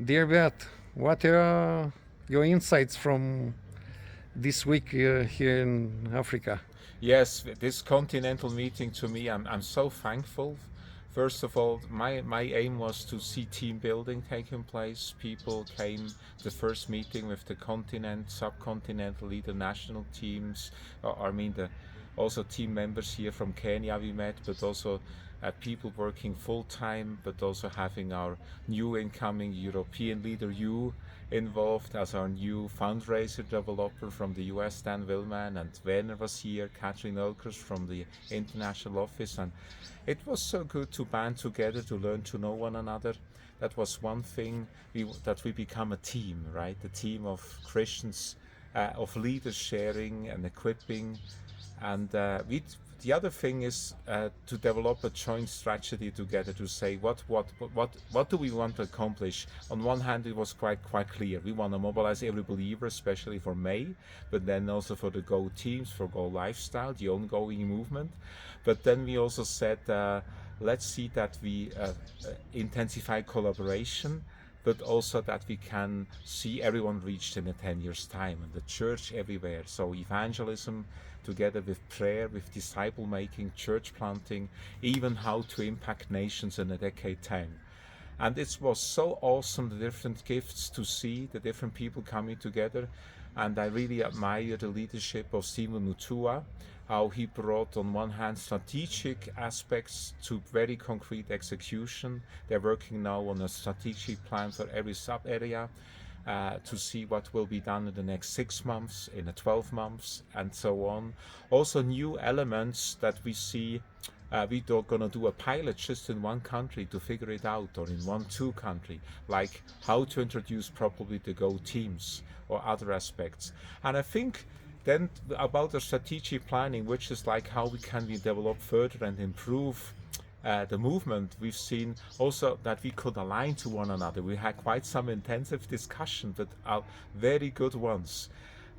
Dear Beth, what are your insights from this week here in Africa? Yes, this continental meeting to me, I'm so thankful. First of all, my aim was to see team building taking place. People came the first meeting with the continent, subcontinental leader national teams. I mean the also team members here from Kenya we met, but also people working full time, but also having our new incoming European leader, you involved as our new fundraiser developer from the US, Dan Willman, and Werner was here, Catherine Olkers from the international office. And it was so good to band together, to learn to know one another. That was one thing, that we become a team, right? A team of Christians, of leaders sharing and equipping. And the other thing is to develop a joint strategy together to say what do we want to accomplish. On one hand, it was quite clear we want to mobilize every believer, especially for May, but then also for the Go teams, for Go Lifestyle, the ongoing movement. But then we also said, let's see that we intensify collaboration, but also that we can see everyone reached in a 10 years time, and the church everywhere. So evangelism together with prayer, with disciple making, church planting, even how to impact nations in a decade time. And it was so awesome, the different gifts to see, the different people coming together. And I really admire the leadership of Simon Mutua, how he brought on one hand strategic aspects to very concrete execution. They're working now on a strategic plan for every sub area. To see what will be done in the next 6 months, in the 12 months, and so on. Also, new elements that we see. We're going to do a pilot just in one country to figure it out, or in two country, like how to introduce properly the Go teams or other aspects. And I think then about the strategic planning, which is like how we can develop further and improve the movement. We've seen also that we could align to one another. We had quite some intensive discussion, but very good ones.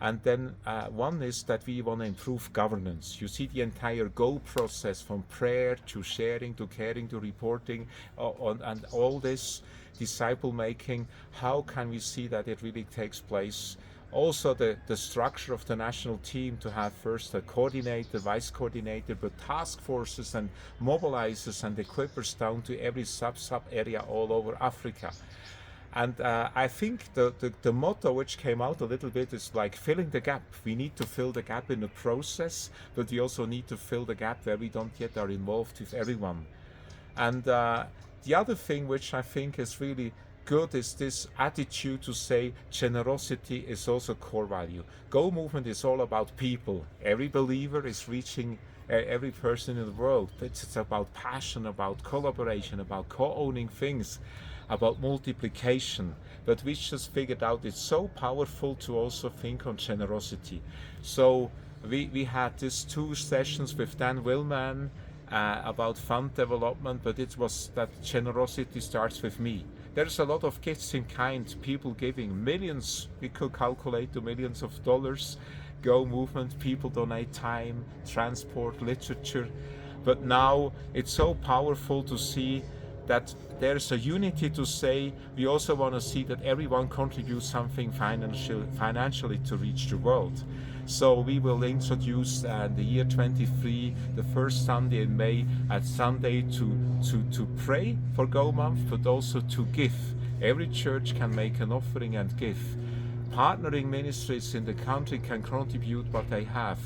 And then one is that we want to improve governance. You see the entire Go process, from prayer to sharing to caring to reporting, and all this disciple making. How can we see that it really takes place? Also the structure of the national team, to have first a coordinator, vice coordinator, but task forces and mobilizers and equippers down to every sub area all over Africa. And I think the motto which came out a little bit is like filling the gap. We need to fill the gap in the process, but we also need to fill the gap where we don't yet are involved with everyone. And the other thing which I think is really good is this attitude to say generosity is also core value. Go movement is all about people. Every believer is reaching every person in the world. It's about passion, about collaboration, about co-owning things, about multiplication. But we just figured out it's so powerful to also think on generosity. So we had these 2 sessions with Dan Willman about fund development, but it was that generosity starts with me. There's a lot of gifts in kind, people giving millions, we could calculate to millions of dollars. Go movement, people donate time, transport, literature. But now it's so powerful to see that there's a unity to say we also want to see that everyone contributes something financially to reach the world. So we will introduce the year 23, the first Sunday in May, at Sunday to pray for Go Month, but also to give. Every church can make an offering and give. Partnering ministries in the country can contribute what they have.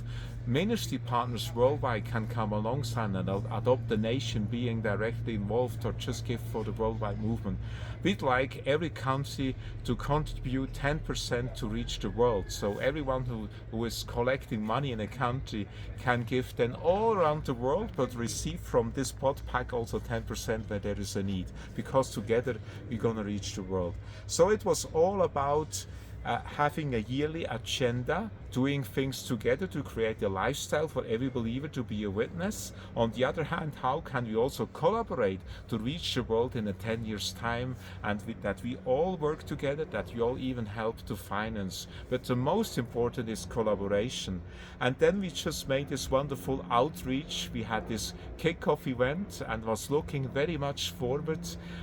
Ministry partners worldwide can come alongside and adopt the nation being directly involved, or just give for the worldwide movement. We'd like every country to contribute 10% to reach the world. So everyone who is collecting money in a country can give then all around the world, but receive from this pot pack also 10% where there is a need, because together we're going to reach the world. So it was all about having a yearly agenda, doing things together to create a lifestyle for every believer to be a witness. On the other hand, how can we also collaborate to reach the world in a 10 years time, and that we all work together, that we all even help to finance. But the most important is collaboration. And then we just made this wonderful outreach. We had this kickoff event and was looking very much forward.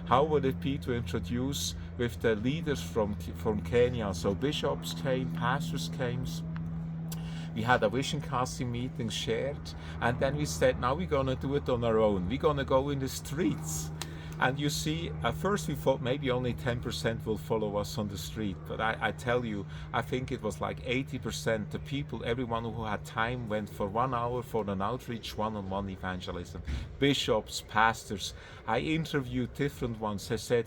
How would it be to introduce with the leaders from Kenya. So bishops came, pastors came. We had a vision casting meeting shared, and then we said, now we're gonna do it on our own. We're gonna go in the streets. And you see, at first we thought maybe only 10% will follow us on the street. But I tell you, I think it was like 80%. The people, everyone who had time, went for 1 hour for an outreach, one-on-one evangelism. Bishops, pastors. I interviewed different ones. I said,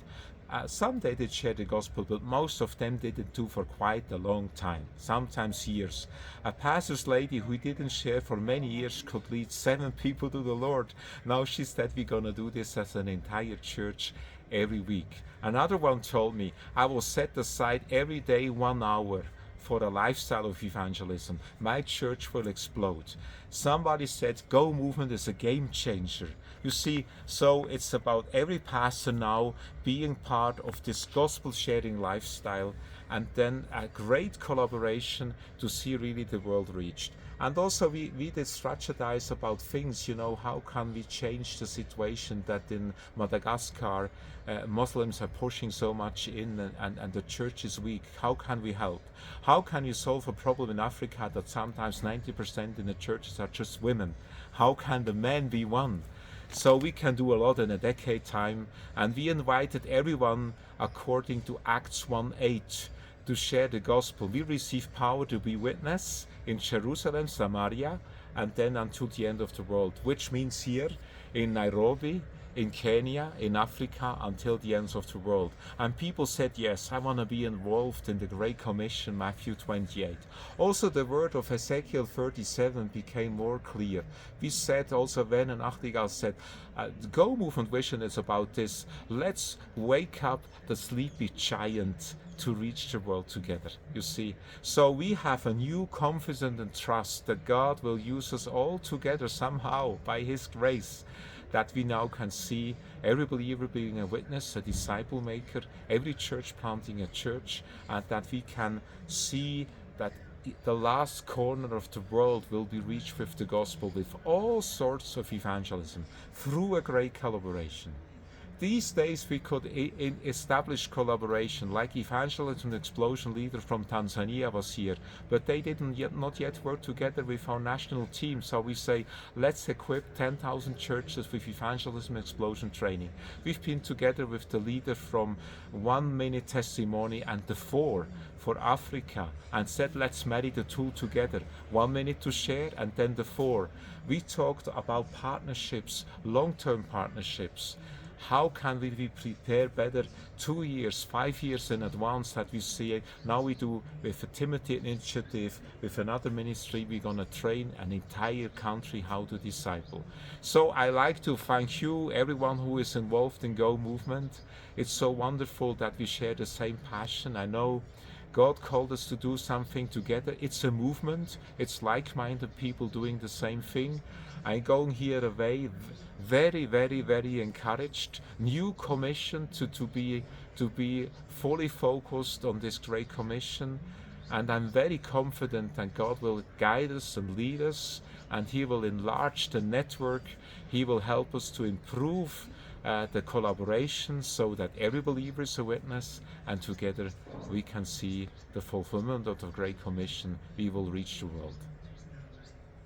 some they did share the gospel, but most of them didn't do for quite a long time, sometimes years. A pastor's lady who didn't share for many years could lead 7 people to the Lord. Now she said, we're going to do this as an entire church every week. Another one told me, I will set aside every day 1 hour for a lifestyle of evangelism. My church will explode. Somebody said, Go Movement is a game changer. You see, so it's about every pastor now being part of this gospel sharing lifestyle, and then a great collaboration to see really the world reached. And also we did strategize about things, how can we change the situation that in Madagascar Muslims are pushing so much in, and the church is weak. How can we help? How can you solve a problem in Africa that sometimes 90% in the churches are just women? How can the men be one? So we can do a lot in a decade time, and we invited everyone according to Acts 1:8 to share the gospel. We receive power to be witness in Jerusalem, Samaria, and then until the end of the world, which means here in Nairobi, in Kenya, in Africa, until the ends of the world. And people said, yes, I want to be involved in the Great Commission, Matthew 28. Also the word of Ezekiel 37 became more clear. We said also, when an Nachtigall said, the Go Movement vision is about this. Let's wake up the sleepy giant to reach the world together, you see. So we have a new confidence and trust that God will use us all together somehow by His grace, that we now can see every believer being a witness, a disciple maker, every church planting a church, and that we can see that the last corner of the world will be reached with the gospel, with all sorts of evangelism, through a great collaboration. These days we could establish collaboration, like Evangelism Explosion leader from Tanzania was here, but they not yet work together with our national team. So we say, let's equip 10,000 churches with Evangelism Explosion training. We've been together with the leader from 1 Minute Testimony and the 4 for Africa, and said, let's marry the 2 together. 1 minute to share and then the 4. We talked about partnerships, long-term partnerships. How can we prepare better 2 years, 5 years in advance, that we see now we do with a Timothy initiative, with another ministry, we're going to train an entire country how to disciple. So I like to thank you, everyone who is involved in Go Movement. It's so wonderful that we share the same passion. I know God called us to do something together. It's a movement. It's like-minded people doing the same thing. I'm going here away very, very, very encouraged. New commission to be fully focused on this Great Commission. And I'm very confident that God will guide us and lead us, and He will enlarge the network. He will help us to improve the collaboration, so that every believer is a witness, and together we can see the fulfillment of the Great Commission. We will reach the world.